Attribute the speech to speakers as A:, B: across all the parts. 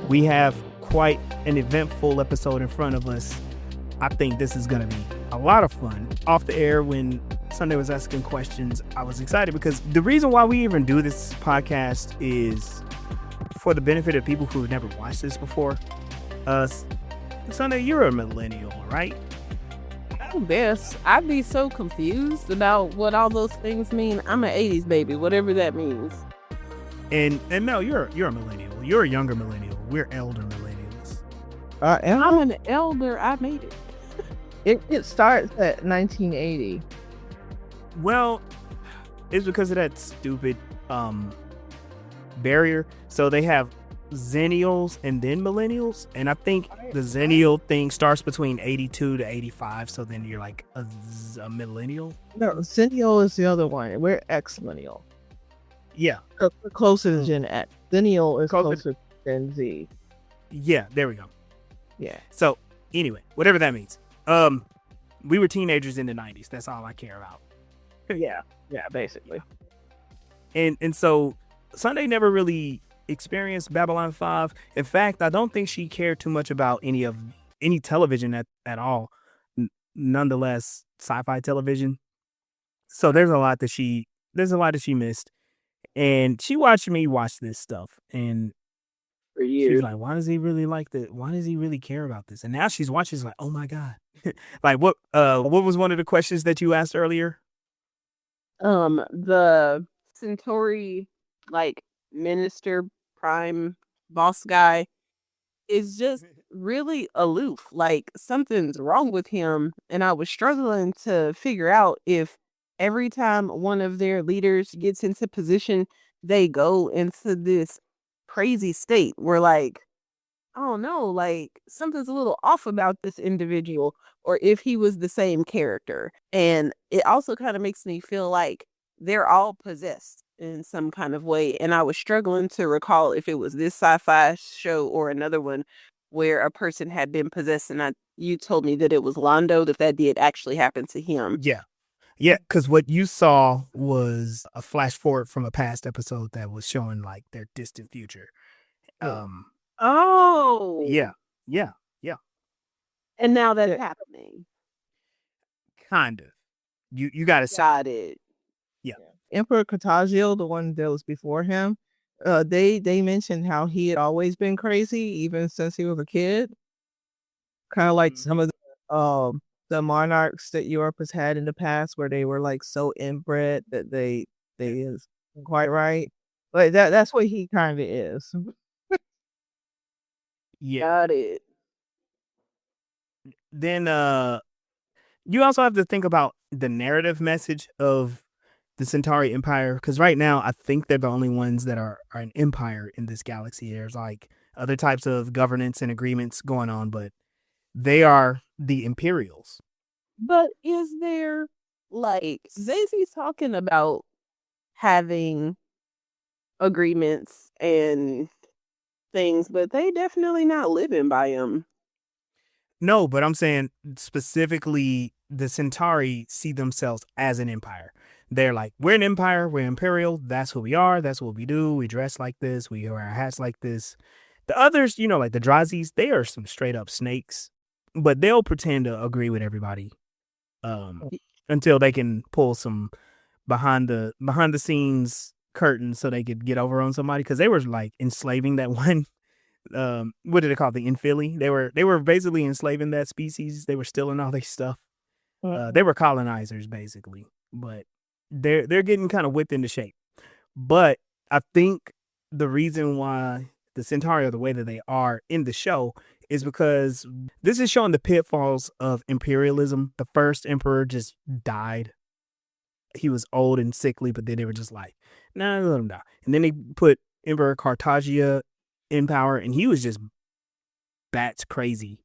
A: We have quite an eventful episode in front of us. I think this is going to be a lot of fun. Off the air, when Sunday was asking questions, I was excited because the reason why we even do this podcast is for the benefit of people who have never watched this before. Sunday, you're a millennial, right?
B: I guess I'd be so confused about what all those things mean. I'm an 80s baby, whatever that means.
A: And Mel, you're a millennial. You're a younger millennial. We're elder millennials.
B: I'm an elder. I made it.
C: It starts at 1980.
A: Well, it's because of that stupid barrier. So they have Zennials and then millennials, and I think the Zennial thing starts between 82 to 85. So then you're like a millennial.
C: No, Zennial is the other one. We're X-millennial.
A: Yeah,
C: We're closer to Gen X. Zennial is closer to Gen Z.
A: Yeah, there we go.
C: Yeah.
A: So anyway, whatever that means. We were teenagers in the 90s. That's all I care about.
C: Yeah, basically.
A: And so Sunday never really experienced Babylon 5. In fact, I don't think she cared too much about any television at all. Nonetheless, sci-fi television. So there's a lot that she missed. And she watched me watch this stuff, and
B: For
A: she
B: you.
A: was like, "Why does he really like this? Why does he really care about this?" And now she's watching. She's like, "Oh my god!" Like what was one of the questions that you asked earlier?
B: The Centauri, minister, prime boss guy is just really aloof. Like, something's wrong with him. And I was struggling to figure out if every time one of their leaders gets into position, they go into this crazy state where, I don't know, something's a little off about this individual, or if he was the same character. And it also kind of makes me feel like they're all possessed in some kind of way. And I was struggling to recall if it was this sci-fi show or another one where a person had been possessed. And you told me that it was Lando, that did actually happen to him.
A: Yeah, because what you saw was a flash forward from a past episode that was showing like their distant future.
B: Oh.
A: Yeah.
B: And now that's happening.
A: Kind of. You got to say.
B: Got it.
A: Yeah.
C: Emperor Cartagio, the one that was before him, they mentioned how he had always been crazy, even since he was a kid. Kind of like some of the monarchs that Europe has had in the past, where they were like so inbred that they is quite right. Like that's what he kind of is.
A: Yeah.
B: Got it.
A: Then you also have to think about the narrative message of the Centauri Empire, because right now I think they're the only ones that are an empire in this galaxy. There's like other types of governance and agreements going on, but they are the Imperials.
B: But is there, Zazy's talking about having agreements and things, but they definitely not living by them.
A: No, but I'm saying specifically the Centauri see themselves as an empire. They're like, we're an empire, we're imperial, that's who we are, that's what we do, we dress like this, we wear our hats like this. The others, like the Drazis, they are some straight up snakes, but they'll pretend to agree with everybody until they can pull some behind the scenes curtains so they could get over on somebody, because they were like enslaving that one what did they call it? The Infili? They were basically enslaving that species. They were stealing all their stuff. They were colonizers basically, but they're getting kind of whipped into shape. But I think the reason why the Centauri are the way that they are in the show is because this is showing the pitfalls of imperialism. The first emperor just died. He was old and sickly, but then they were just like, nah, let him die. And then they put Emperor Cartagia in power, and he was just bats crazy.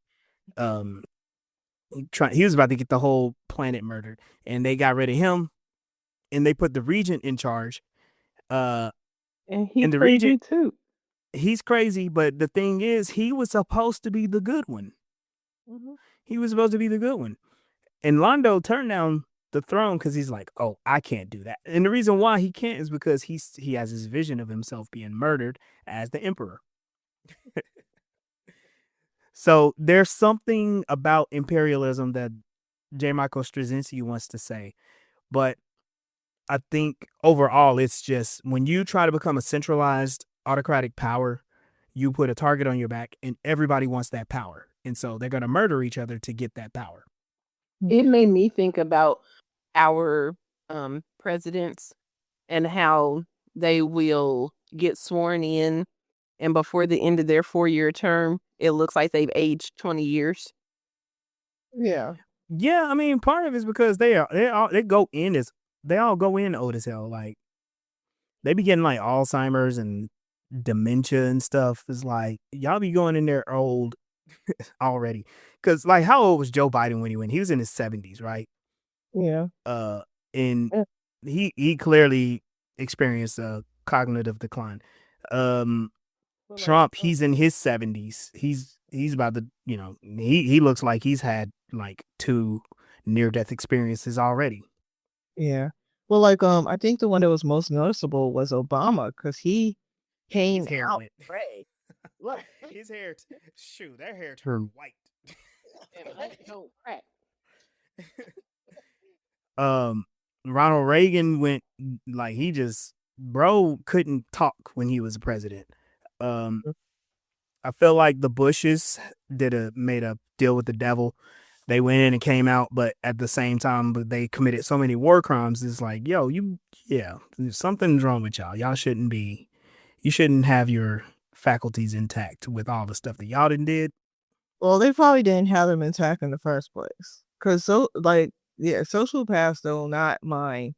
A: He was about to get the whole planet murdered, and they got rid of him, and they put the Regent in charge.
B: And he's
A: the
B: crazy
A: Regent
B: too.
A: He's crazy, but the thing is, he was supposed to be the good one.
B: Mhm.
A: He was supposed to be the good one, and Lando turned down the throne because he's like, oh, I can't do that. And the reason why he can't is because he has his vision of himself being murdered as the emperor. So there's something about imperialism that J. Michael Straczynski wants to say, but I think overall it's just when you try to become a centralized autocratic power, you put a target on your back and everybody wants that power. And so they're going to murder each other to get that power.
B: It made me think about our presidents and how they will get sworn in, and before the end of their 4-year term, it looks like they've aged 20 years.
C: Yeah.
A: Yeah, I mean, part of it is because they all go in old as hell. Like they be getting like Alzheimer's and dementia and stuff. It's like y'all be going in there old already. Cause like how old was Joe Biden when he went? He was in his 70s, right?
C: Yeah.
A: And
C: Yeah.
A: he clearly experienced a cognitive decline.
C: But,
A: Trump, he's in his 70s. He's about to, he looks like he's had like 2 near-death experiences already.
C: yeah. Well, like, I think the one that was most noticeable was Obama because he came
A: hair
C: out
A: went.
C: gray. Like,
A: His hair, that hair turned white.
B: No crack.
A: Ronald Reagan went like he just bro couldn't talk when he was president. I feel like the Bushes made a deal with the devil. They went in and came out, but at the same time, but they committed so many war crimes. It's like, yo, something's wrong with y'all. You shouldn't have your faculties intact with all the stuff that y'all did.
C: well, they probably didn't have them intact in the first place. Because sociopaths do not mind.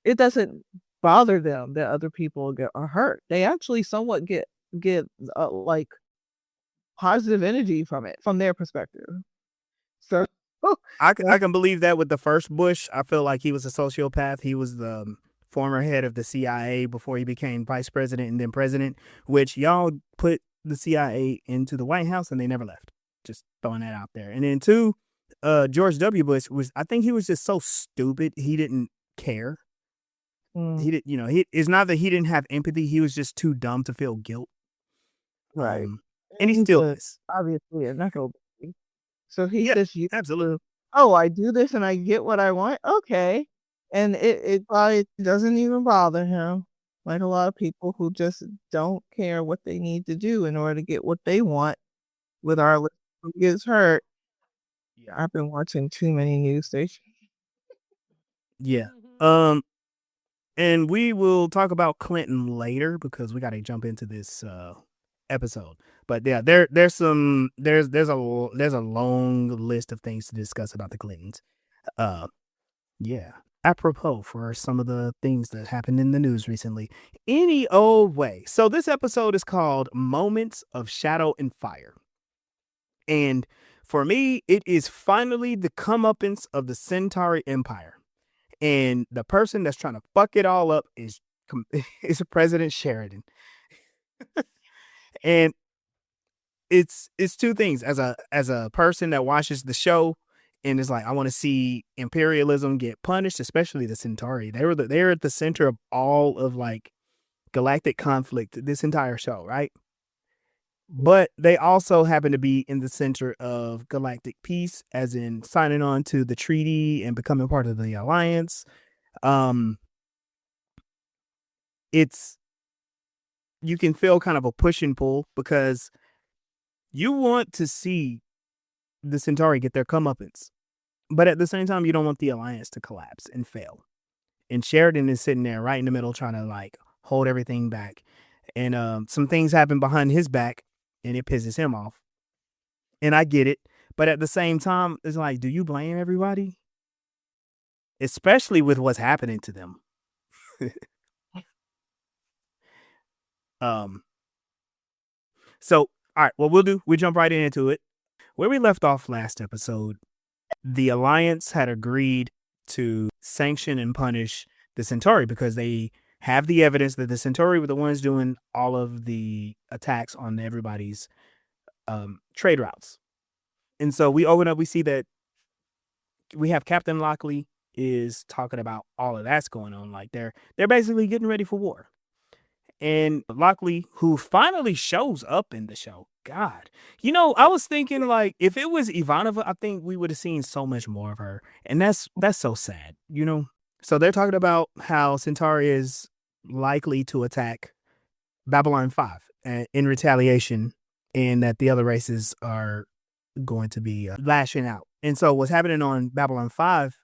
C: It doesn't bother them that other people are hurt. They actually somewhat get like positive energy from it, from their perspective. So
A: I can believe that with the first Bush. I feel like he was a sociopath. He was the former head of the CIA before he became vice president and then president, which y'all put the CIA into the White House and they never left. Just throwing that out there. And then 2, George W. Bush I think he was just so stupid. He didn't care. He did, it's not that he didn't have empathy. He was just too dumb to feel guilt.
C: right.
A: And he still is.
C: Obviously a knuckle baby. So he
A: Yeah,
C: just
A: absolutely.
C: oh, I do this and I get what I want. Okay. And it probably doesn't even bother him. Like a lot of people who just don't care what they need to do in order to get what they want, regardless of who gets hurt.
A: Yeah.
C: I've been watching too many news stations.
A: Yeah. And we will talk about Clinton later because we got to jump into this episode. But yeah, there's a long list of things to discuss about the Clintons. Yeah. Apropos for some of the things that happened in the news recently. Any old way. So this episode is called Moments of Shadow and Fire. And for me, it is finally the comeuppance of the Centauri Empire. And the person that's trying to fuck it all up is President Sheridan. And it's 2 things. As a person that watches the show and is like, I want to see imperialism get punished, especially the Centauri. They're at the center of all of like galactic conflict this entire show, right? But they also happen to be in the center of galactic peace, as in signing on to the treaty and becoming part of the alliance. You can feel kind of a push and pull because you want to see the Centauri get their comeuppance, but at the same time, you don't want the alliance to collapse and fail. And Sheridan is sitting there right in the middle, trying to like hold everything back. And some things happen behind his back, and it pisses him off. And I get it, but at the same time, it's like, do you blame everybody? Especially with what's happening to them. So, all right, what we'll do, we jump right into it. Where we left off last episode, the Alliance had agreed to sanction and punish the Centauri because they have the evidence that the Centauri were the ones doing all of the attacks on everybody's trade routes. And so we open up, we see that we have Captain Lockley is talking about all of that's going on. Like they're basically getting ready for war. And Lockley, who finally shows up in the show, God. You know, I was thinking like if it was Ivanova, I think we would have seen so much more of her. And that's so sad, you know? So they're talking about how Centauri is likely to attack Babylon 5 in retaliation, and that the other races are going to be lashing out. And so what's happening on Babylon 5,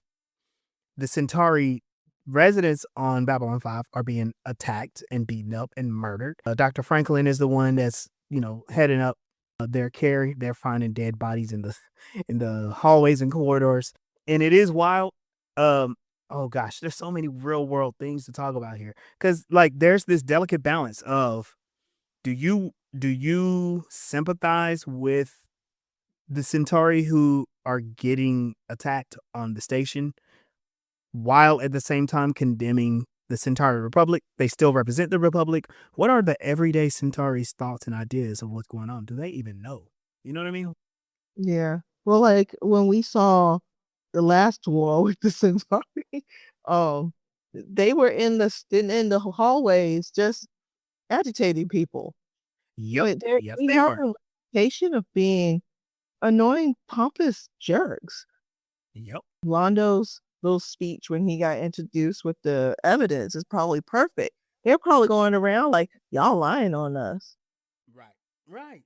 A: the Centauri residents on Babylon 5 are being attacked and beaten up and murdered. Dr. Franklin is the one that's, you know, heading up their care. They're finding dead bodies in the hallways and corridors. And it is wild. Oh gosh, there's so many real world things to talk about here. Cause like there's this delicate balance of do you sympathize with the Centauri who are getting attacked on the station, while at the same time condemning the Centauri Republic? They still represent the Republic. What are the everyday Centauri's thoughts and ideas of what's going on? Do they even know? You know what I mean?
C: Yeah. Well, like when we saw the last war with the Centauri, they were in the hallways just agitating people.
A: Yep.
C: But
A: Yes,
C: they
A: they
C: have
A: were.
C: a reputation of being annoying, pompous jerks.
A: Yep.
C: Lando's little speech when he got introduced with the evidence is probably perfect. They're probably going around like, y'all lying on us.
A: Right. Right.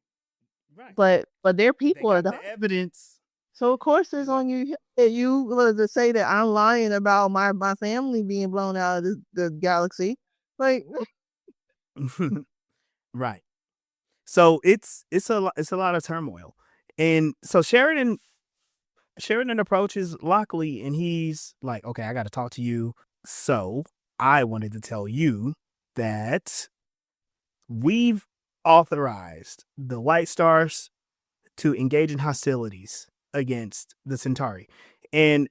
A: Right.
C: But their
A: They
C: people are
A: got
C: the
A: the evidence.
C: so of course it's
A: It's like,
C: on you that you to say that I'm lying about my family being blown out of the galaxy. Like
A: right. So it's a lot of turmoil. And so Sheridan approaches Lockley and he's like, okay, I got to talk to you. So I wanted to tell you that we've authorized the White Stars to engage in hostilities against the Centauri. And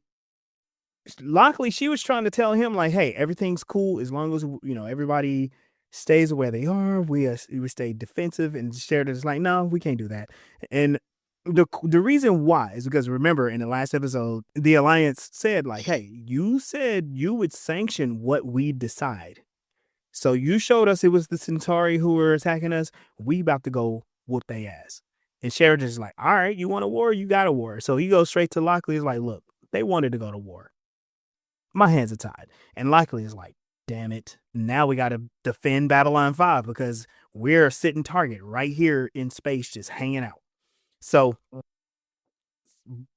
A: Lockley, she was trying to tell him like, hey, everything's cool as long as, you know, everybody stays where they are. We stay defensive. And Sheridan's like, no, we can't do that. And the reason why is because remember in the last episode, the Alliance said like, hey, you said you would sanction what we decide. So you showed us it was the Centauri who were attacking us. We about to go whoop their ass. And Sheridan's like, all right, you want a war? You got a war. So he goes straight to Lockley. He's like, look, they wanted to go to war. My hands are tied. And Lockley is like, damn it. Now we got to defend Babylon 5 because we're a sitting target right here in space just hanging out. So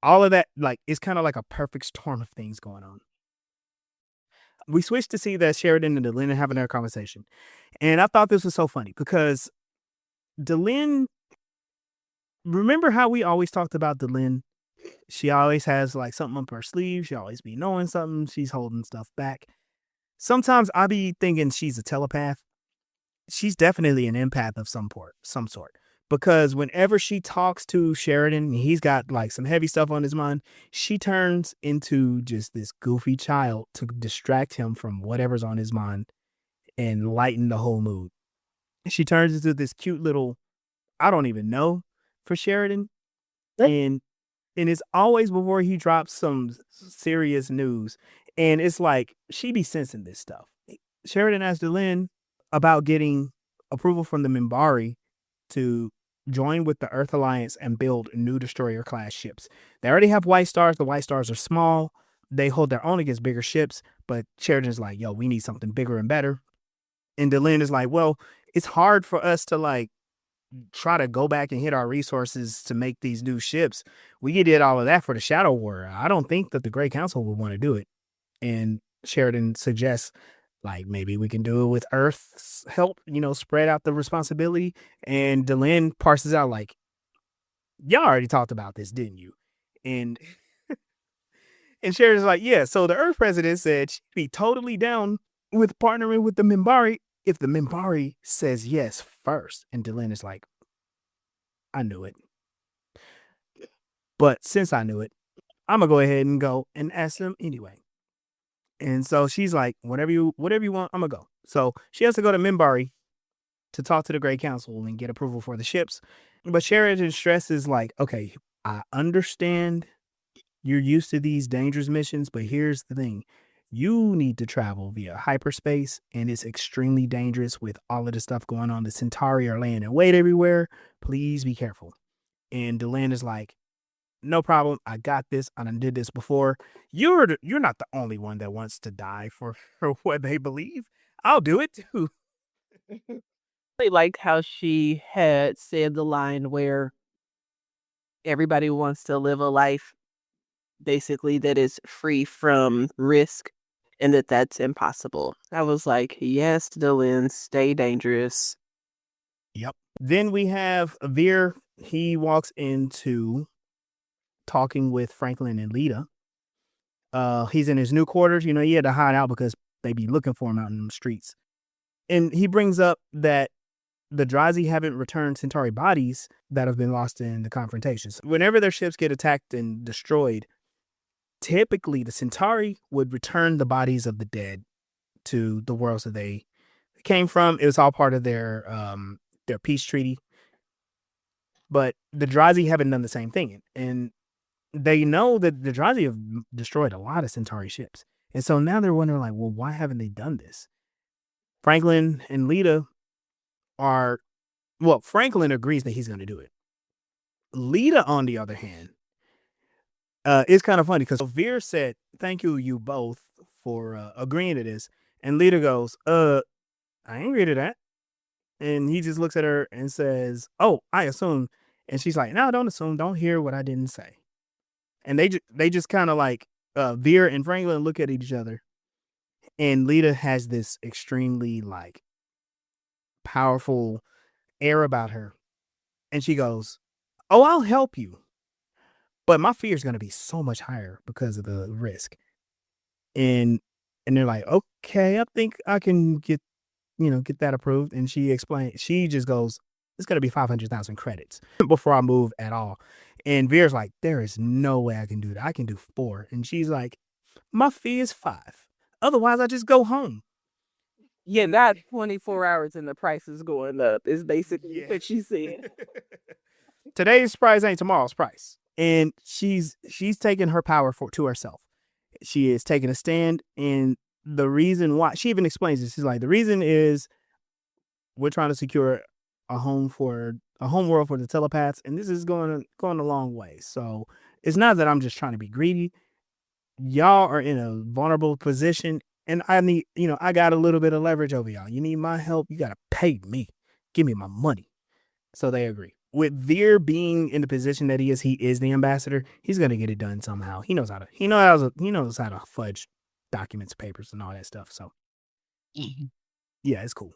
A: all of that, like, it's kind of like a perfect storm of things going on. We switched to see that Sheridan and Delenn are having their conversation. And I thought this was so funny because Delenn, remember how we always talked about Delenn? She always has like something up her sleeve. She always be knowing something. She's holding stuff back. Sometimes I be thinking she's a telepath. She's definitely an empath of some sort. Because whenever she talks to Sheridan, he's got like some heavy stuff on his mind. She turns into just this goofy child to distract him from whatever's on his mind and lighten the whole mood. She turns into this cute little, I don't even know, for Sheridan. And it's always before he drops some serious news. And it's like, she be sensing this stuff. Sheridan asked Delenn about getting approval from the Minbari to join with the Earth Alliance and build new destroyer class ships. They already have White Stars. The White Stars are small. They hold their own against bigger ships. But Sheridan's like, yo, we need something bigger and better. And Delenn is like, well, it's hard for us to like try to go back and hit our resources to make these new ships. We did all of that for the Shadow War. I don't think that the Great Council would want to do it. And Sheridan suggests like maybe we can do it with Earth's help, you know, spread out the responsibility. And Delenn parses out like, y'all already talked about this, didn't you? And Sheridan's like, yeah. So the Earth president said she'd be totally down with partnering with the Minbari if the Minbari says yes first. And Delenn is like, I knew it. But since I knew it, I'm going to go ahead and go and ask them anyway. And so she's like, whatever you want, I'm going to go. So she has to go to Minbari to talk to the Great Council and get approval for the ships. But Sheridan stresses like, okay, I understand you're used to these dangerous missions, but here's the thing. you need to travel via hyperspace, and it's extremely dangerous with all of the stuff going on. The Centauri are laying in wait everywhere. Please be careful. And Delenn is like, no problem. I got this. I done did this before. You're not the only one that wants to die for what they believe. I'll do it too.
B: I liked how she had said the line where everybody wants to live a life basically that is free from risk and that's impossible. I was like, yes, Dylan, stay dangerous.
A: Yep. Then we have Veer. He walks into talking with Franklin and Lyta. He's in his new quarters. You know, he had to hide out because they be looking for him out in the streets. And he brings up that the Drazi haven't returned Centauri bodies that have been lost in the confrontations. Whenever their ships get attacked and destroyed, typically the Centauri would return the bodies of the dead to the worlds that they came from. It was all part of their peace treaty. But the Drazi haven't done the same thing. And they know that the Drazi have destroyed a lot of Centauri ships. And so now they're wondering, like, well, why haven't they done this? Franklin and Lyta Franklin agrees that he's going to do it. Lyta, on the other hand, it's kind of funny because Veer said, thank you both for agreeing to this. And Lyta goes, I ain't agree to that. And he just looks at her and says, oh, I assume. And she's like, no, don't assume. Don't hear what I didn't say. And they just kind of like, Veer and Franklin look at each other. And Lyta has this extremely like powerful air about her. And she goes, oh, I'll help you. But my fear is going to be so much higher because of the risk. And they're like, okay, I think I can get that approved. And she just goes, it's going to be 500,000 credits before I move at all. And Veer's like, there is no way I can do that. I can do 4. And she's like, my fee is 5. Otherwise, I just go home.
B: Yeah, not 24 hours and the price is going up. Is basically what she said.
A: Today's price ain't tomorrow's price. And she's taking her power to herself. She is taking a stand. And the reason why, she even explains this, she's like, the reason is we're trying to secure a home world for the telepaths. And this is going a long way. So it's not that I'm just trying to be greedy. Y'all are in a vulnerable position. And I need, I got a little bit of leverage over y'all. You need my help. You got to pay me. Give me my money. So they agree. With Veer being in the position that he is the ambassador. He's going to get it done somehow. He knows how to fudge documents, papers, and all that stuff. So yeah, it's cool.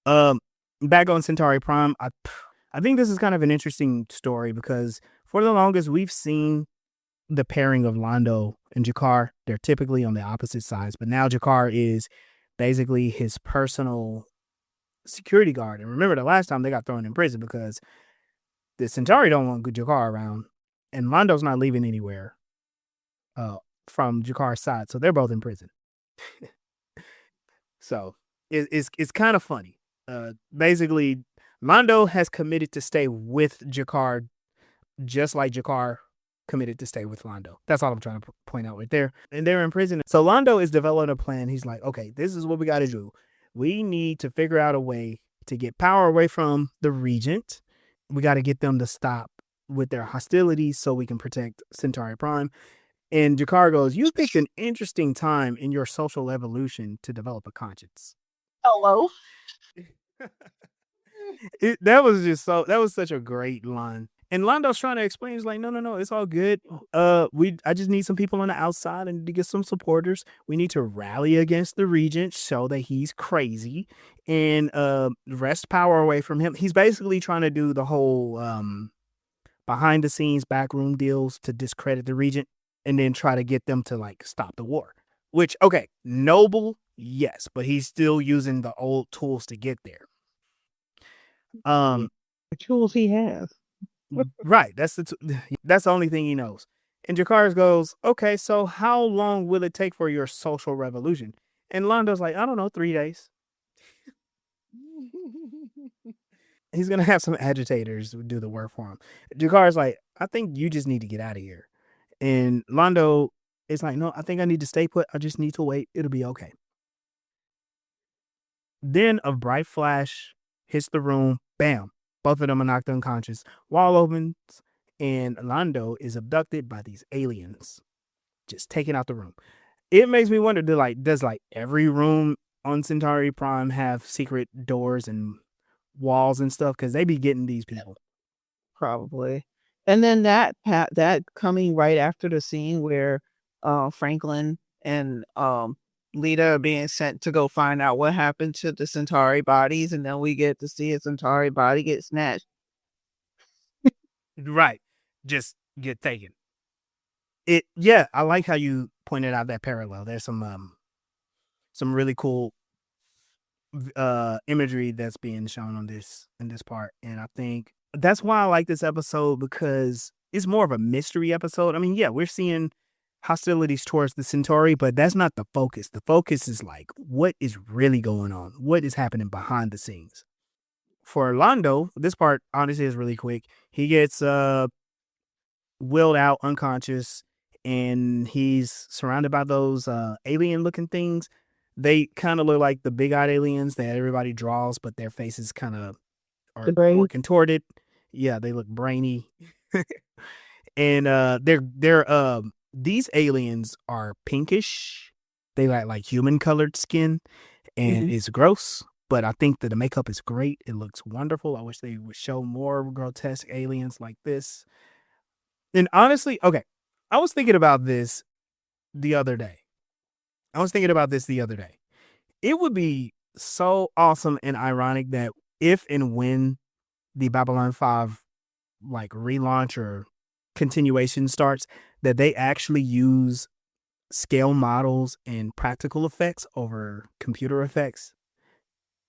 A: Back on Centauri Prime, I think this is kind of an interesting story because for the longest we've seen the pairing of Lando and G'Kar. They're typically on the opposite sides, but now G'Kar is basically his personal security guard. And remember the last time they got thrown in prison because the Centauri don't want G'Kar around, and Lando's not leaving anywhere from Jakar's side, so they're both in prison. So it's kind of funny. Basically, Lando has committed to stay with G'Kar, just like G'Kar committed to stay with Lando. That's all I'm trying to point out right there. And they're in prison. So Lando is developing a plan. He's like, okay, this is what we got to do. We need to figure out a way to get power away from the Regent. We got to get them to stop with their hostilities so we can protect Centauri Prime. And G'Kar goes, you picked an interesting time in your social evolution to develop a conscience.
B: Hello.
A: That was such a great line. And Lando's trying to explain, he's like, no, it's all good. I just need some people on the outside and to get some supporters. We need to rally against the Regent, show that he's crazy, and wrest power away from him. He's basically trying to do the whole behind the scenes backroom deals to discredit the Regent and then try to get them to like stop the war. Which, okay, noble, yes, but he's still using the old tools to get there.
C: The tools he has.
A: Right. That's the only thing he knows. And G'Kar goes, okay, so how long will it take for your social revolution? And Lando's like, I don't know, 3 days. He's going to have some agitators do the work for him. G'Kar's like, I think you just need to get out of here. And Lando It's like, no, I think I need to stay put. I just need to wait. It'll be okay. Then a bright flash hits the room. Bam. Both of them are knocked unconscious. Wall opens, and Lando is abducted by these aliens, just taken out the room. It makes me wonder, does every room on Centauri Prime have secret doors and walls and stuff? Because they be getting these people.
C: Probably. And then that coming right after the scene where Franklin and Lyta are being sent to go find out what happened to the Centauri bodies, and then we get to see a Centauri body get snatched.
A: Right. Just get taken. Yeah, I like how you pointed out that parallel. There's some really cool imagery that's being shown on in this part, and I think that's why I like this episode, because it's more of a mystery episode. I mean, yeah, we're seeing hostilities towards the Centauri, but that's not the focus. The focus is like, what is really going on? What is happening behind the scenes? For Lando, this part honestly is really quick. He gets willed out unconscious, and he's surrounded by those alien looking things. They kind of look like the big-eyed aliens that everybody draws, but their faces kind of are more contorted. Yeah, they look brainy. And they're these aliens are pinkish. They like human colored skin, and it's gross. But I think that the makeup is great. It looks wonderful. I wish they would show more grotesque aliens like this. And honestly, okay, I was thinking about this the other day. It would be so awesome and ironic that if and when the Babylon 5 like relaunch or continuation starts, that they actually use scale models and practical effects over computer effects.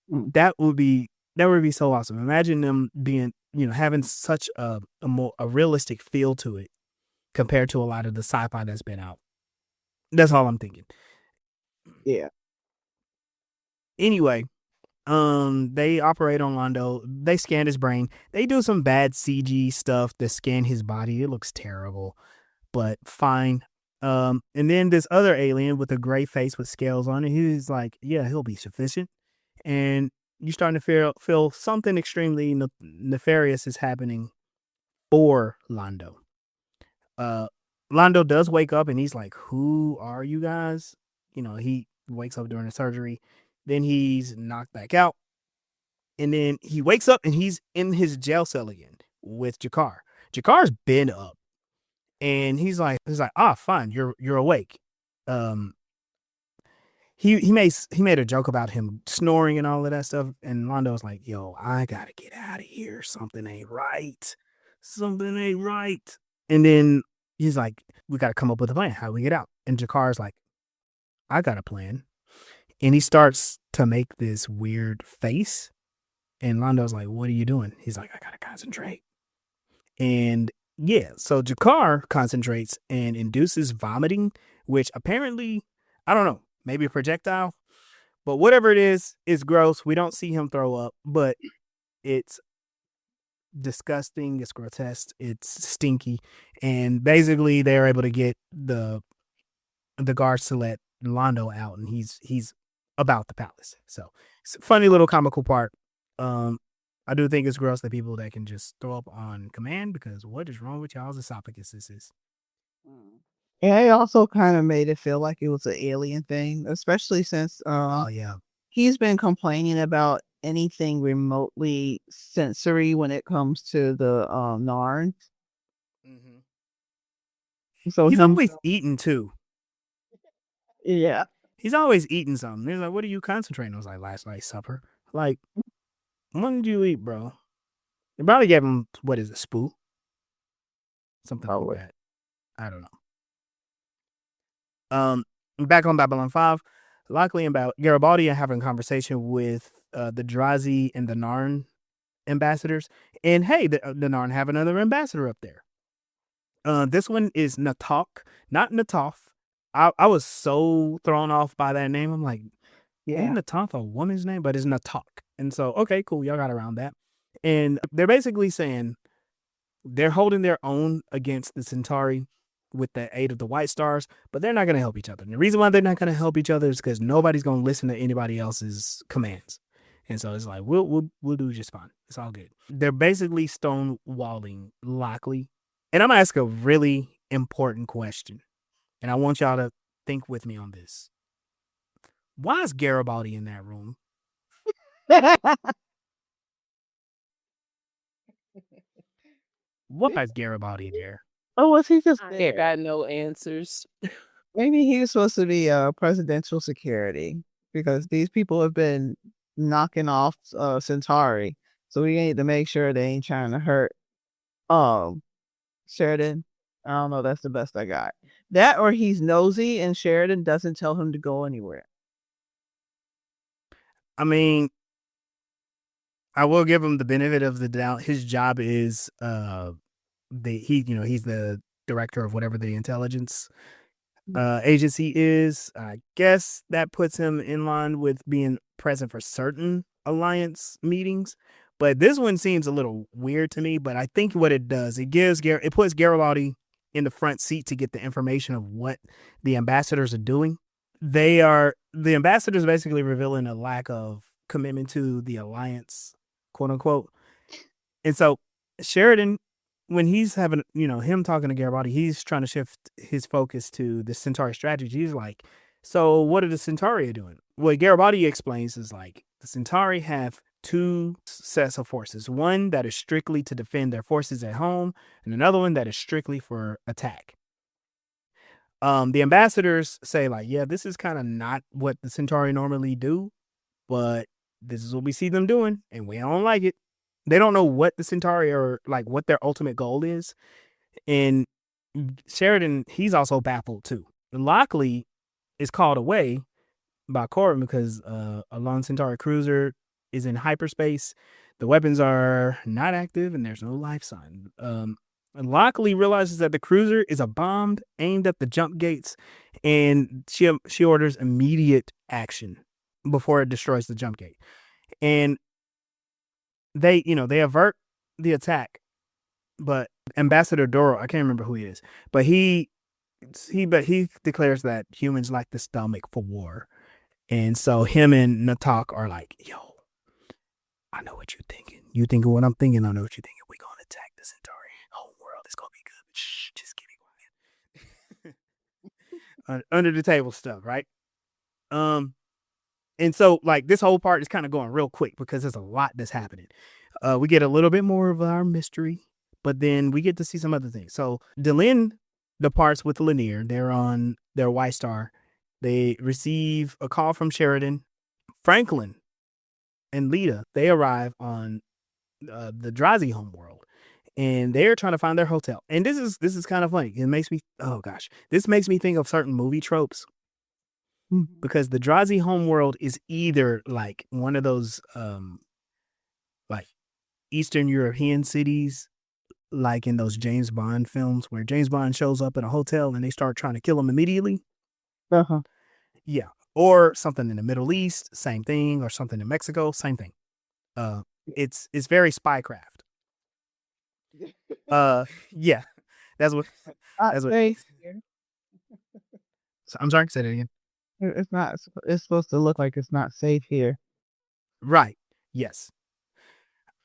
A: That would be so awesome. Imagine them being, having such a realistic feel to it compared to a lot of the sci-fi that's been out. That's all I'm thinking.
C: Yeah.
A: Anyway, they operate on Lando. They scan his brain. They do some bad CG stuff to scan his body. It looks terrible, but fine. And then this other alien with a gray face with scales on it, he's like, yeah, he'll be sufficient. And you're starting to feel something extremely nefarious is happening for Lando. Lando does wake up, and he's like, who are you guys? He wakes up during the surgery. Then he's knocked back out. And then he wakes up, and he's in his jail cell again with Jakar. Jakar's been up. And he's like, fine, you're awake. He made a joke about him snoring and all of that stuff, and Lando was like, yo, I gotta get out of here. Something ain't right. And then he's like, we gotta come up with a plan. How do we get out? And Jakar's like, I got a plan. And he starts to make this weird face, and Lando's like, what are you doing? He's like, I gotta concentrate. And yeah, so Jakar concentrates and induces vomiting, which apparently, I don't know, maybe a projectile, but whatever it is, it's gross. We don't see him throw up, but it's disgusting. It's grotesque. It's stinky. And basically, they're able to get the guards to let Lando out, and he's about the palace. So it's a funny little comical part. I do think it's gross that people that can just throw up on command, because what is wrong with y'all's esophaguses?
C: And it also kind of made it feel like it was an alien thing, especially since he's been complaining about anything remotely sensory when it comes to the Narn. So
A: he's always eating too.
C: Yeah.
A: He's always eating something. He's like, what are you concentrating on? I was like, last night's supper. Like, when did you eat, bro? They probably gave him, what is it, Spoo? Something like that. I don't know. Back on Babylon 5, Lockley and Garibaldi are having a conversation with the Drazi and the Narn ambassadors. And hey, the Narn have another ambassador up there. This one is Natok, not Natoff. I was so thrown off by that name. I'm like, ain't Natoff a woman's name? But it's Natok. And so, okay, cool. Y'all got around that. And they're basically saying they're holding their own against the Centauri. with the aid of the White Stars, but they're not going to help each other. And the reason why they're not going to help each other is because nobody's going to listen to anybody else's commands. And so it's like, we'll do just fine. It's all good. They're basically stonewalling Lockley. And I'm going to ask a really important question. And I want y'all to think with me on this. Why is Garibaldi in that room? Why is Garibaldi there?
C: Oh, was he just
B: I
C: there?
B: got no answers.
C: Maybe he was supposed to be presidential security because these people have been knocking off Centauri. So we need to make sure they ain't trying to hurt Sheridan. I don't know, that's the best I got. That or he's nosy and Sheridan doesn't tell him to go anywhere.
A: I mean, I will give him the benefit of the doubt. His job is he's the director of whatever the intelligence agency is. I guess that puts him in line with being present for certain alliance meetings. But this one seems a little weird to me. But I think what it does, it puts Garibaldi in the front seat to get the information of what the ambassadors are doing. The ambassadors basically revealing a lack of commitment to the alliance, quote unquote. And so Sheridan, when he's having, him talking to Garibaldi, he's trying to shift his focus to the Centauri strategy. He's like, so what are the Centauri doing? What Garibaldi explains is like the Centauri have two sets of forces. One that is strictly to defend their forces at home, and another one that is strictly for attack. The ambassadors say like, yeah, this is kind of not what the Centauri normally do, but this is what we see them doing, and we don't like it. They don't know what the Centauri are like, what their ultimate goal is. And Sheridan, he's also baffled too. Lockley is called away by Corbin because a lone Centauri cruiser is in hyperspace. The weapons are not active and there's no life sign. Lockley realizes that the cruiser is a bomb aimed at the jump gates, and she orders immediate action before it destroys the jump gate. And they avert the attack, but Ambassador Doro, I can't remember who he is, but he declares that humans lack the stomach for war. And so him and Natak are like, yo, I know what you're thinking. You thinking what I'm thinking. I know what you're thinking. We're going to attack the Centauri whole world. It's going to be good. Shh, just keep it quiet. Under the table stuff, right? And so like this whole part is kind of going real quick because there's a lot that's happening. We get a little bit more of our mystery, but then we get to see some other things. So Delenn departs with Lanier. They're on their White Star. They receive a call from Sheridan. Franklin and Lyta, they arrive on the Drazi homeworld, and they're trying to find their hotel. And this is kind of funny. It makes me, this makes me think of certain movie tropes. Because the Drazi homeworld is either like one of those like Eastern European cities, like in those James Bond films where James Bond shows up in a hotel and they start trying to kill him immediately. Yeah. Or something in the Middle East, same thing, or something in Mexico, same thing. It's very spycraft. Yeah. That's what I'm sorry, say that again.
C: It's not. It's supposed to look like it's not safe here.
A: Right. Yes.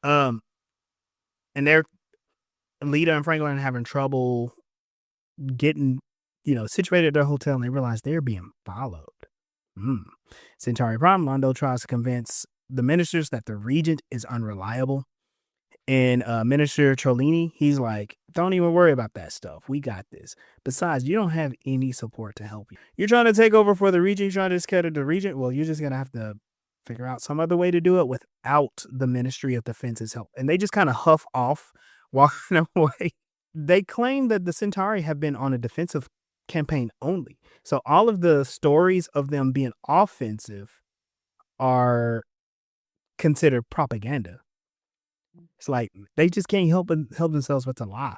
A: And Lyta and Franklin are having trouble getting, situated at their hotel, and they realize they're being followed. Centauri Prime, Lando tries to convince the ministers that the Regent is unreliable. And Minister Trolini, he's like, don't even worry about that stuff. We got this. Besides, you don't have any support to help you. You're trying to take over for the Regent. You're trying to discredit the Regent. Well, you're just going to have to figure out some other way to do it without the Ministry of Defense's help. And they just kind of huff off, walking away. They claim that the Centauri have been on a defensive campaign only. So all of the stories of them being offensive are considered propaganda. It's like they just can't help themselves but to lie.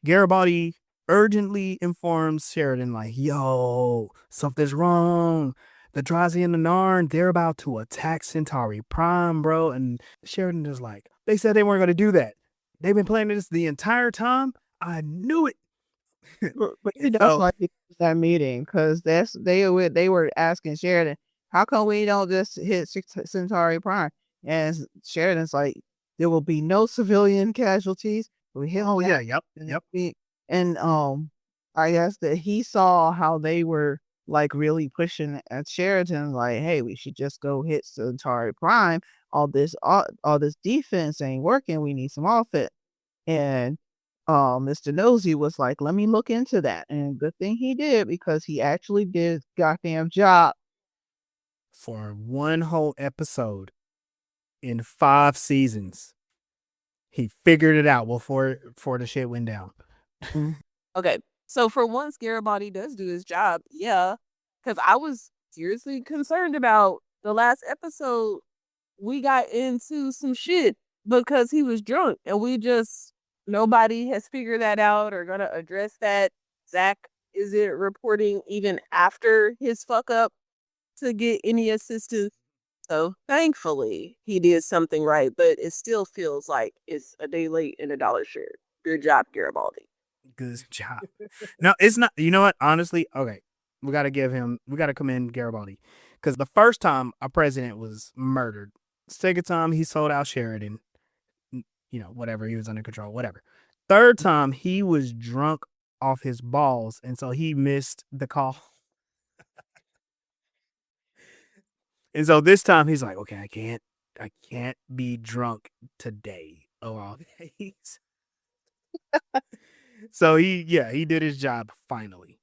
A: Garibaldi urgently informs Sheridan, like, yo, something's wrong. The Drazi and the Narn, they're about to attack Centauri Prime, bro. And Sheridan is like, they said they weren't going to do that. They've been planning this the entire time. I knew it.
C: But
A: And
C: that's
A: so
C: why he was that meeting because they were asking Sheridan, how come we don't just hit Centauri Prime? And Sheridan's like, there will be no civilian casualties. We hit
A: oh yeah,
C: that,
A: yep,
C: and
A: yep.
C: and I guess that he saw how they were like really pushing at Sheridan, like, hey, we should just go hit Centauri Prime. All this defense ain't working. We need some offense. And Mr. Nosy was like, let me look into that. And good thing he did because he actually did his goddamn job.
A: For one whole episode in 5 seasons, he figured it out before the shit went down.
C: Mm.
B: Okay, so for once, Garibaldi does do his job. Yeah, because I was seriously concerned about the last episode. We got into some shit because he was drunk, and nobody has figured that out or gonna address that. Zach isn't reporting even after his fuck up to get any assistance. So thankfully, he did something right, but it still feels like it's a day late and a dollar short. Good job, Garibaldi.
A: Good job. No, it's not. You know what? Honestly, okay, we got to commend Garibaldi because the first time a president was murdered, second time he sold out Sheridan, whatever, he was under control, whatever. Third time he was drunk off his balls, and so he missed the call. And so this time he's like, okay, I can't be drunk today of all days. So he did his job finally.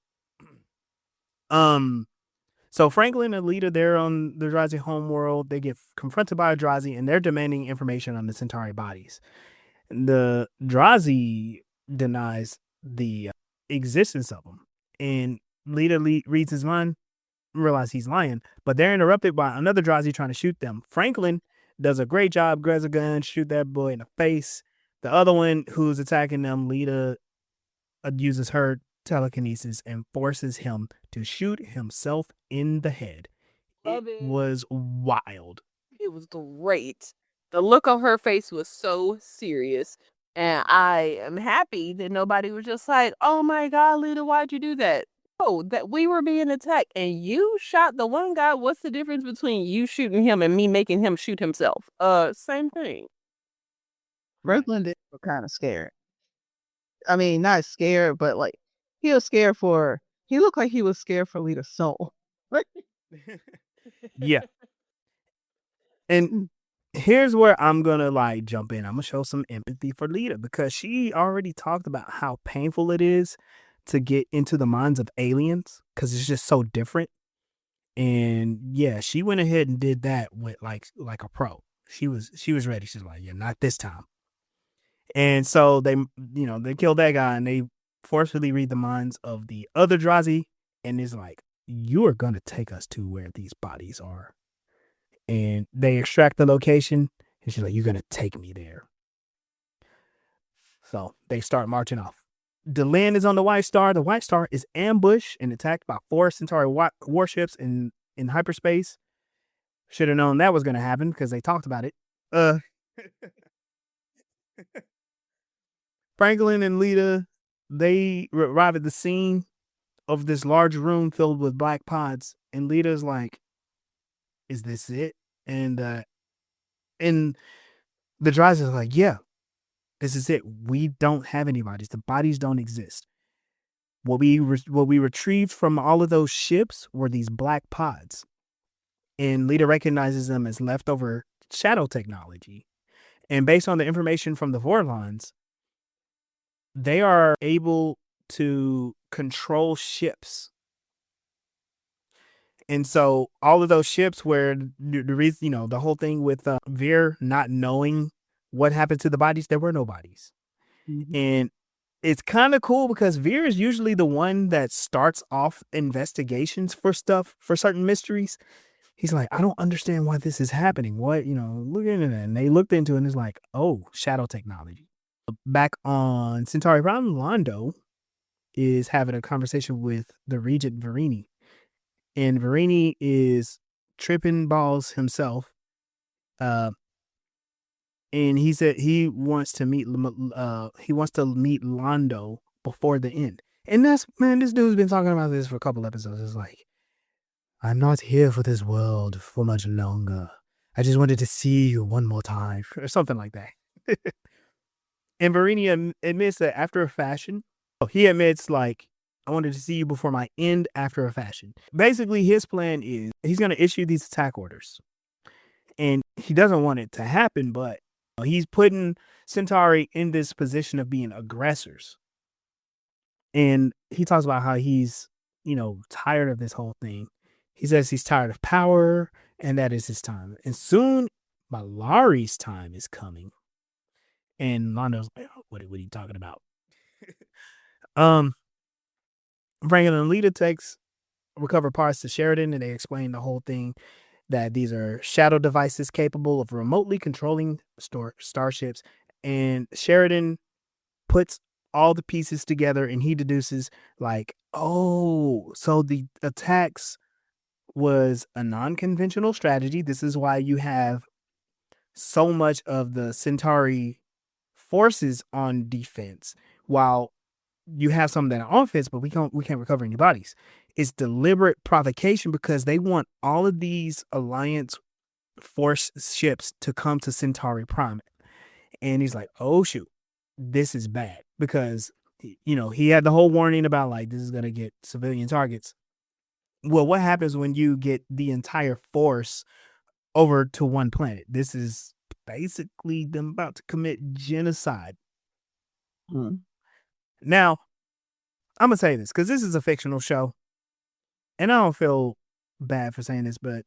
A: So Franklin and Lyta, they're on the Drazi homeworld. They get confronted by a Drazi and they're demanding information on the Centauri bodies. The Drazi denies the existence of them. And Lyta reads his mind, realize he's lying, but they're interrupted by another Drazi trying to shoot them. Franklin does a great job, grabs a gun, shoot that boy in the face. The other one who's attacking them, Lyta, uses her telekinesis and forces him to shoot himself in the head. It was wild.
B: It was great. The look on her face was so serious. And I am happy that nobody was just like, oh my God, Lyta, why'd you do that? Oh, that we were being attacked and you shot the one guy. What's the difference between you shooting him and me making him shoot himself? Same thing.
C: Franklin did look kind of scared. I mean, not scared, but like he was scared for. He looked like he was scared for Lyta's soul.
A: Yeah. And here's where I'm gonna like jump in. I'm gonna show some empathy for Lyta because she already talked about how painful it is to get into the minds of aliens because it's just so different. And yeah, she went ahead and did that with like a pro. She was ready. She's like, yeah, not this time. And so they killed that guy and they forcefully read the minds of the other Drazi and is like, you are gonna take us to where these bodies are. And they extract the location and she's like, you're gonna take me there. So they start marching off. Delenn is on the White Star. The White Star is ambushed and attacked by 4 Centauri warships in hyperspace. Should have known that was going to happen because they talked about it. Franklin and Lyta, they arrive at the scene of this large room filled with black pods. And Lyta's like, is this it? And the Drazi is like, yeah, this is it. We don't have any bodies. The bodies don't exist. What we retrieved from all of those ships were these black pods. And Lyta recognizes them as leftover shadow technology. And based on the information from the Vorlons, they are able to control ships. And so all of those ships where the reason, the whole thing with Veer not knowing what happened to the bodies, there were no bodies. Mm-hmm. And it's kind of cool because Veer is usually the one that starts off investigations for stuff, for certain mysteries. He's like, I don't understand why this is happening. What, look into that. And they looked into it and it's like, oh, shadow technology. Back on Centauri Prime, Lando is having a conversation with the Regent Verini. And Verini is tripping balls himself. And he said he wants to meet Lando before the end. And that's, man, this dude's been talking about this for a couple episodes. It's like, I'm not here for this world for much longer. I just wanted to see you one more time, or something like that. And Varinia admits that after a fashion, he admits, like, I wanted to see you before my end after a fashion. Basically, his plan is he's going to issue these attack orders. And he doesn't want it to happen, but he's putting Centauri in this position of being aggressors. And he talks about how he's, tired of this whole thing. He says he's tired of power, and that is his time. And soon, Malari's time is coming. And Lando's like, what are you talking about? Franklin and Lyta recover parts to Sheridan, and they explain the whole thing, that these are shadow devices capable of remotely controlling starships. And Sheridan puts all the pieces together, and he deduces, like, oh, so the attacks was a non-conventional strategy. This is why you have so much of the Centauri forces on defense, while you have some that are on offense, but we can't recover any bodies. It's deliberate provocation because they want all of these Alliance force ships to come to Centauri Prime. And he's like, oh shoot, this is bad, because he had the whole warning about, like, this is going to get civilian targets. Well, what happens when you get the entire force over to one planet? This is basically them about to commit genocide. Now, I'm going to say this because this is a fictional show, and I don't feel bad for saying this, but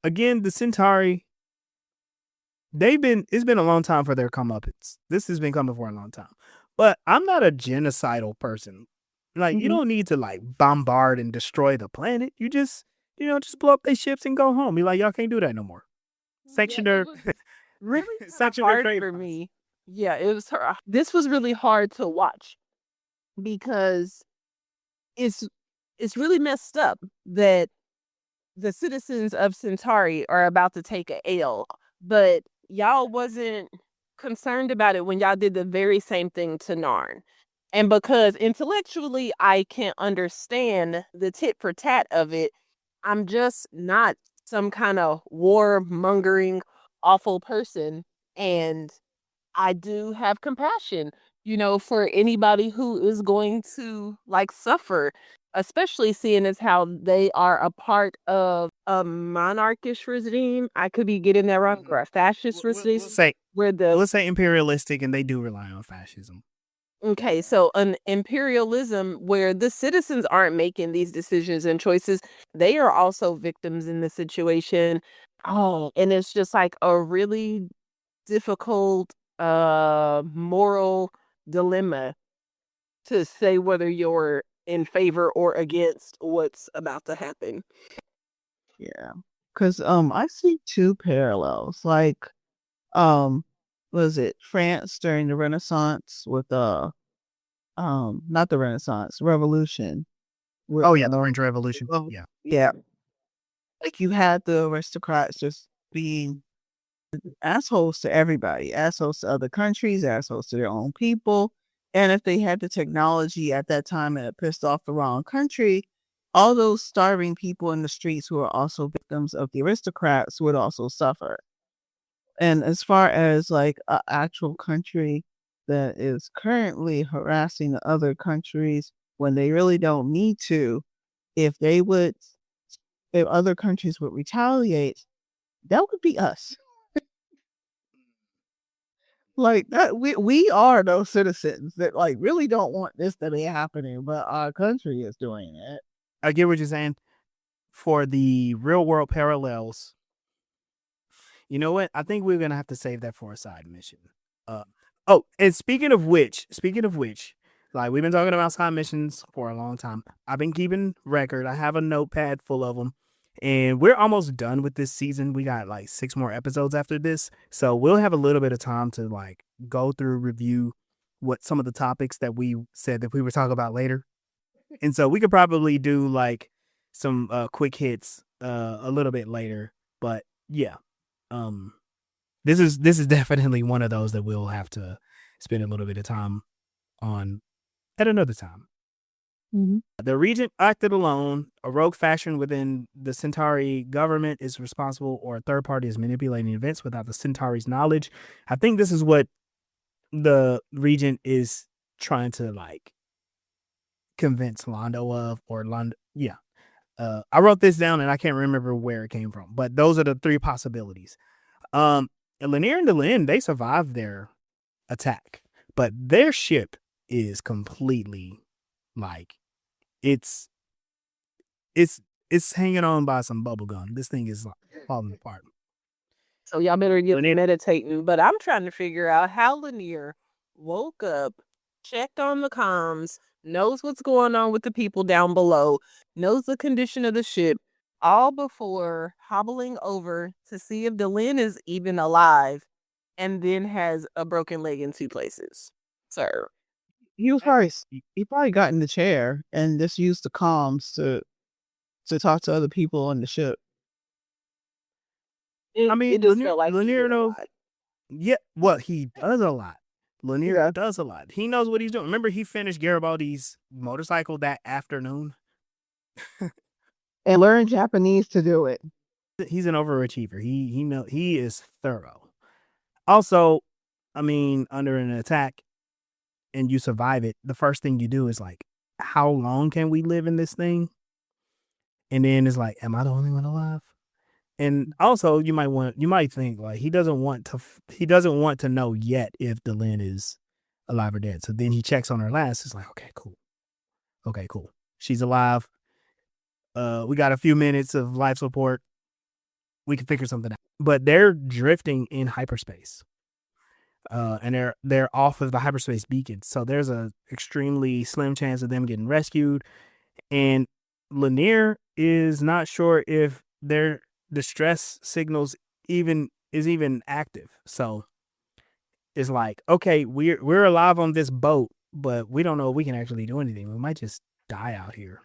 A: again, the Centauri, it's been a long time for their comeuppance. This has been coming for a long time. But I'm not a genocidal person. Like, you don't need to, like, bombard and destroy the planet. You just blow up their ships and go home. Be like, y'all can't do that no more. Section their
B: Really
A: section their
B: hard
A: trade.
B: for me. Yeah, it was her. This was really hard to watch because it's really messed up that the citizens of Centauri are about to take a L, but y'all wasn't concerned about it when y'all did the very same thing to Narn. And because intellectually I can understand the tit for tat of it, I'm just not some kind of warmongering, awful person. And I do have compassion, for anybody who is going to, like, suffer, especially seeing as how they are a part of a monarchish regime. I could be getting that wrong, or a fascist regime.
A: Let's say imperialistic, and they do rely on fascism.
B: Okay, so an imperialism where the citizens aren't making these decisions and choices, they are also victims in the situation. Oh, and it's just like a really difficult moral dilemma to say whether you're in favor or against what's about to happen.
C: Yeah. Because I see two parallels. Like, was it France during the Renaissance with not the Renaissance, Revolution.
A: Oh yeah, the Orange Revolution.
C: Yeah. Like, you had the aristocrats just being assholes to everybody, assholes to other countries, assholes to their own people. And if they had the technology at that time and it pissed off the wrong country, all those starving people in the streets who are also victims of the aristocrats would also suffer. And as far as, like, an actual country that is currently harassing the other countries when they really don't need to, if other countries would retaliate, that would be us. Like, that we are those citizens that, like, really don't want this to be happening, but our country is doing it.
A: I get what you're saying. For the real world parallels, you know what? I think we're gonna have to save that for a side mission. And speaking of which, like, we've been talking about side missions for a long time. I've been keeping record. I have a notepad full of them. And we're almost done with this season. We got like 6 more episodes after this. So we'll have a little bit of time to, like, go through, review what some of the topics that we said that we would talk about later. And so we could probably do, like, some quick hits a little bit later. But yeah, this is definitely one of those that we'll have to spend a little bit of time on at another time. The Regent acted alone. A rogue faction within the Centauri government is responsible, or a third party is manipulating events without the Centauri's knowledge. I think this is what the Regent is trying to like convince Lando of, or Lando. Yeah. I wrote this down and I can't remember where it came from, but those are the three possibilities. Lanier and Delenn, they survived their attack, but their ship is completely like it's hanging on by some bubble gum. This thing is like falling apart.
B: So y'all better get
A: Lanier-
B: meditating. But I'm trying to figure out how Lanier woke up, checked on the comms, knows what's going on with the people down below, knows the condition of the ship, all before hobbling over to see if Delenn is even alive, and then has a broken leg in 2 places. Sir.
C: He probably got in the chair and just used the comms to talk to other people on the ship.
A: I mean,
B: it just felt like
A: Lanier
B: he did a
A: knows.
B: lot.
A: Yeah, well, he does a lot. Lanier
C: Yeah.
A: does a lot. He knows what he's doing. Remember, he finished Garibaldi's motorcycle that afternoon.
C: And learn Japanese to do it.
A: He's an overachiever. He is thorough. Also, I mean, under an attack and you survive it, the first thing you do is like, how long can we live in this thing? And then it's like, am I the only one alive? And also, you might think like he doesn't want to know yet if Delenn is alive or dead. So then he checks on her last. It's like, okay, cool. She's alive. We got a few minutes of life support. We can figure something out. But they're drifting in hyperspace. And they're off of the hyperspace beacon. So there's a extremely slim chance of them getting rescued. And Lanier is not sure if their distress signals is even active. So it's like, okay, we're alive on this boat, but we don't know if we can actually do anything. We might just die out here.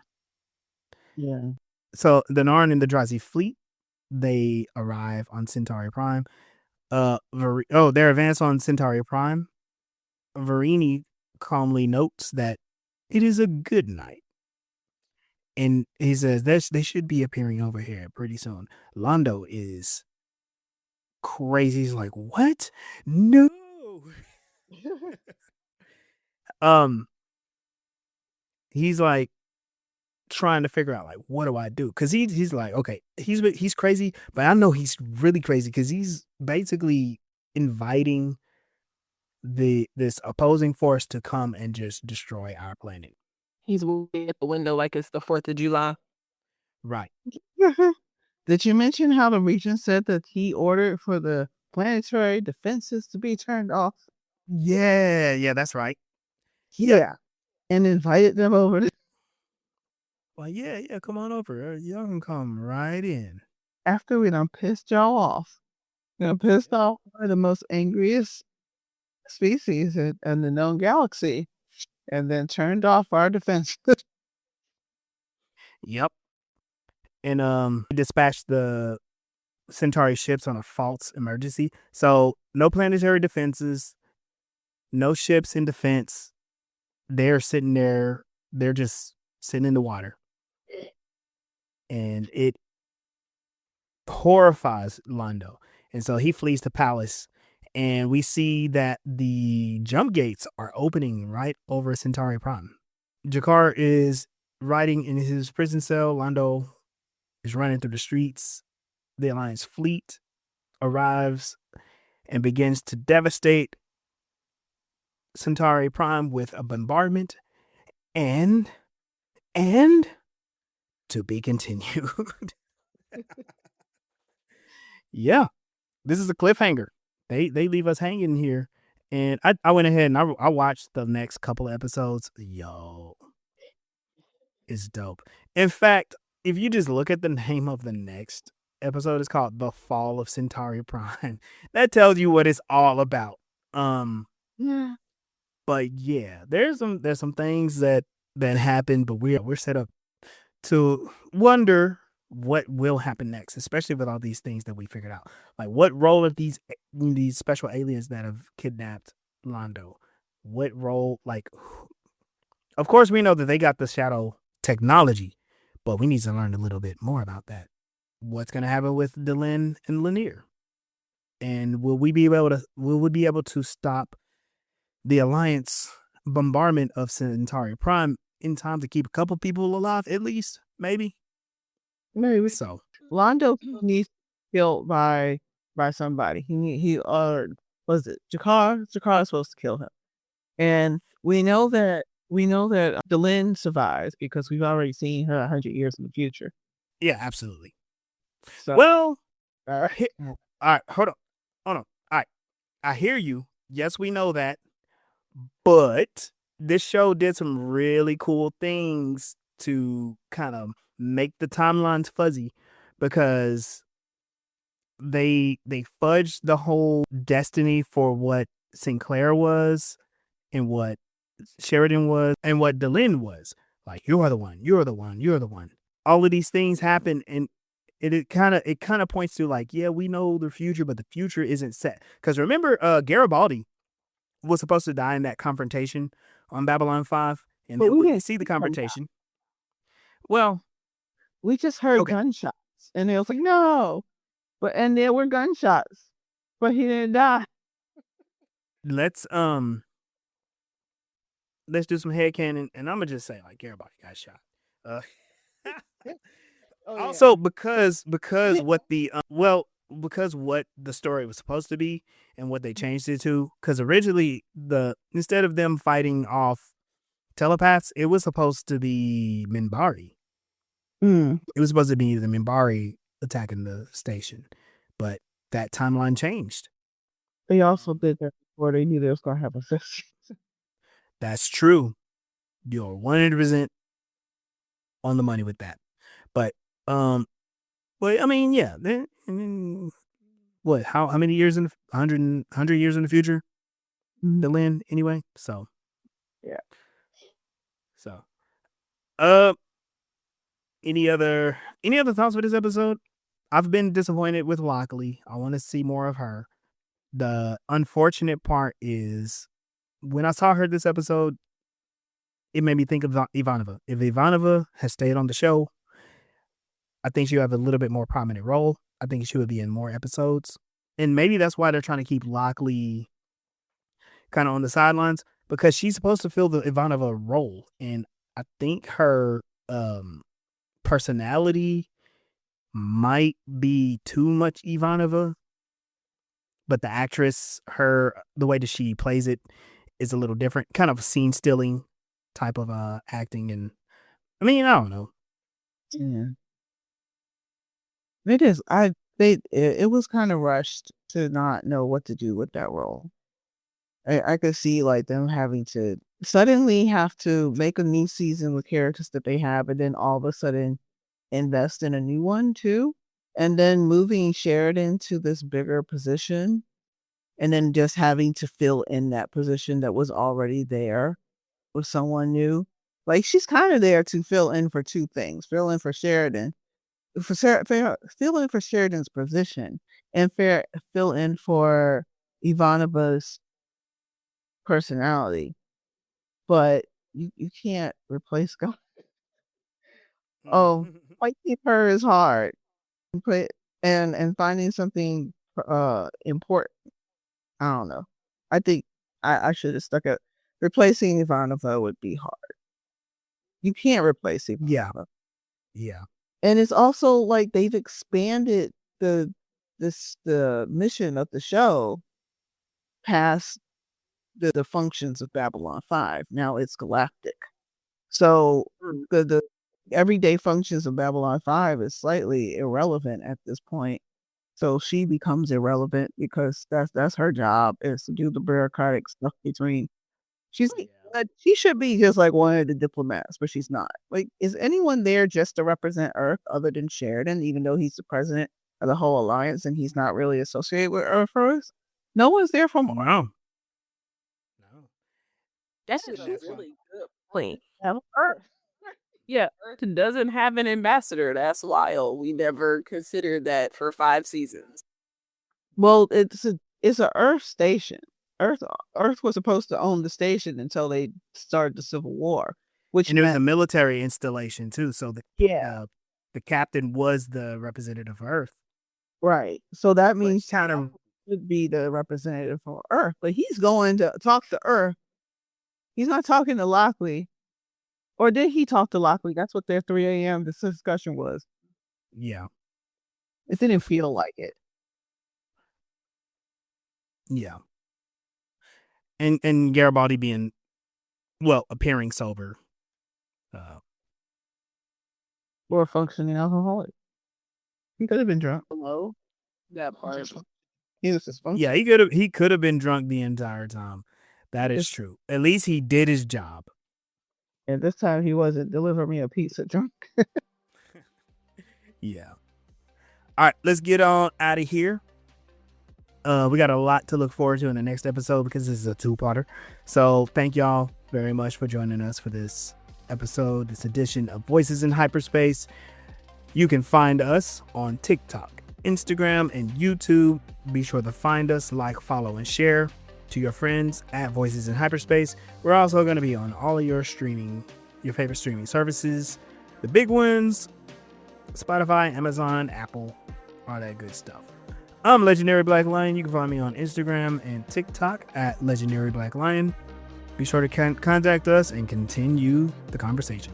C: Yeah.
A: So the Narn and the Drazi fleet, they arrive on Centauri Prime. Their advance on Centauri Prime. Verini calmly notes that it is a good night. And he says they should be appearing over here pretty soon. Lando is crazy. He's like, what? No. He's like trying to figure out like, what do I do? Because he's like, okay, he's crazy, but I know he's really crazy because he's basically inviting this opposing force to come and just destroy our planet.
B: He's waving at the window like it's the 4th of July.
A: Right.
C: Did you mention how the Regent said that he ordered for the planetary defenses to be turned off?
A: Yeah, that's right.
C: Yeah. And invited them over to
A: Well, yeah, come on over. Y'all can come right in.
C: after we done pissed y'all off. Pissed off one of the most angriest species in the known galaxy, and then turned off our defenses.
A: Yep. And dispatched the Centauri ships on a false emergency. So no planetary defenses, no ships in defense. They're sitting there. They're just sitting in the water. And it horrifies Lando. And so he flees to Palace. And we see that the jump gates are opening right over Centauri Prime. Jakar is riding in his prison cell. Lando is running through the streets. The Alliance fleet arrives and begins to devastate Centauri Prime with a bombardment and to be continued. Yeah, this is a cliffhanger. They leave us hanging here. And I went ahead and I watched the next couple of episodes. Yo, it's dope. In fact, if you just look at the name of the next episode, it's called The Fall of Centauri Prime. That tells you what it's all about.
C: Yeah.
A: But yeah, there's some things that happen, but we're set up to wonder what will happen next, especially with all these things that we figured out. Like, what role of these special aliens that have kidnapped Lando? What role, like, Of course, we know that they got the shadow technology, but we need to learn a little bit more about that. What's going to happen with Delenn and Lanier? And will we be able to stop the Alliance bombardment of Centauri Prime in time to keep a couple people alive, at least? Maybe.
C: Maybe.
A: So
C: Lando needs to be killed by somebody. Was it Jakar? Jakar is supposed to kill him. And we know that Delenn survives because we've already seen her 100 years in the future.
A: yeah, absolutely.
C: So
A: Well, all right, hold on. All right, I hear you. Yes, we know that, but this show did some really cool things to kind of make the timelines fuzzy because they fudged the whole destiny for what Sinclair was and what Sheridan was and what Delenn was. Like, you are the one, you're the one, you're the one. All of these things happen, and it kind of points to like, yeah, we know the future, but the future isn't set. Because remember, Garibaldi was supposed to die in that confrontation on Babylon 5, and
C: But
A: then
C: we
A: we
C: didn't
A: see the
C: see him die.
A: confrontation. Well,
C: We just heard
A: okay,
C: gunshots, and they was like, no, and there were gunshots, but he didn't die.
A: let's do some headcanon, and I'm gonna just say like Garibaldi got shot. Uh, Also, because what the because what the story was supposed to be and what they changed it to. Because originally, instead of them fighting off telepaths, it was supposed to be Minbari. It was supposed to be the Minbari attacking the station, but that timeline changed.
C: They also did that before they knew they was gonna have a sister.
A: That's true. You're 100% on the money with that. But well, I mean, yeah. What? How many years in 100 years in the future? Delenn, anyway. So
C: Yeah.
A: So, any other thoughts for this episode? I've been disappointed with Lockley. I want to see more of her. The unfortunate part is when I saw her this episode, it made me think of Ivanova. If Ivanova has stayed on the show, I think she'll have a little bit more prominent role. I think she would be in more episodes. And maybe that's why they're trying to keep Lockley kind of on the sidelines, because she's supposed to fill the Ivanova role. And I think her personality might be too much Ivanova, but the actress, the way that she plays it is a little different, kind of scene stealing type of acting. And I mean, I don't know.
C: Yeah. It is. It was kind of rushed to not know what to do with that role. I could see like them having to suddenly have to make a new season with characters that they have, and then all of a sudden invest in a new one too, and then moving Sheridan to this bigger position, and then just having to fill in that position that was already there with someone new. Like, she's kind of there to fill in for two things: fill in for Sheridan, fill in for Sheridan's position, and fill in for Ivanova's personality. But you can't replace God. Oh, keep her is hard. And finding something important. I don't know. I think I should have stuck at replacing Ivanova would be hard. You can't replace Ivanova.
A: Yeah.
C: And it's also like they've expanded the mission of the show past the functions of Babylon 5. Now it's galactic. So the everyday functions of Babylon 5 is slightly irrelevant at this point. So she becomes irrelevant because that's her job, is to do the bureaucratic stuff between. She should be just like one of the diplomats, but she's not. Like, is anyone there just to represent Earth other than Sheridan, even though he's the president of the whole alliance and he's not really associated with Earth first? No one's there from Earth.
A: No.
B: That's a really good point. Earth. Yeah, Earth doesn't have an ambassador. That's wild. We never considered that for 5 seasons.
C: Well, it's a Earth station. Earth was supposed to own the station until they started the Civil War. which
A: And it was a
C: meant,
A: military installation too. So
C: yeah,
A: the captain was the representative of Earth.
C: right. So that
A: But
C: means
A: kind of
C: Lando would be the representative for Earth, but he's going to talk to Earth. He's not talking to Lockley. Or did he talk to Lockley? That's what their 3 a.m. discussion was.
A: yeah.
C: It didn't feel like it.
A: Yeah. And Garibaldi being appearing sober.
C: Or a functioning alcoholic. He could have been drunk.
B: Hello? That part.
C: He was just
A: Yeah,
C: functioning.
A: he could have been drunk the entire time. That is
C: Yes.
A: true. At least he did his job.
C: And this time he wasn't delivering me a pizza drunk.
A: Yeah. All right, let's get on out of here. We got a lot to look forward to in the next episode because this is a 2-parter. So thank y'all very much for joining us for this episode, this edition of Voices in Hyperspace. You can find us on TikTok, Instagram, and YouTube. Be sure to find us, like, follow, and share to your friends at Voices in Hyperspace. We're also going to be on all of your favorite streaming services, the big ones, Spotify, Amazon, Apple, all that good stuff. I'm Legendary Black Lion. You can find me on Instagram and TikTok at Legendary Black Lion. Be sure to contact us and continue the conversation.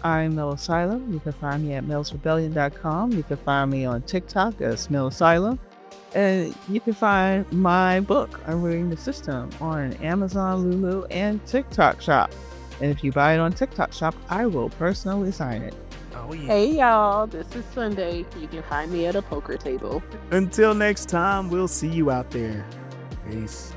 C: I'm Mel Asylum. You can find me at melsrebellion.com. You can find me on TikTok as Mel Asylum. And you can find my book, Unreading the System, on Amazon, Lulu, and TikTok Shop. And if you buy it on TikTok Shop, I will personally sign it.
A: Oh, yeah.
B: Hey y'all, this is Sunday. You can find me at a poker table.
A: Until next time, we'll see you out there. Peace.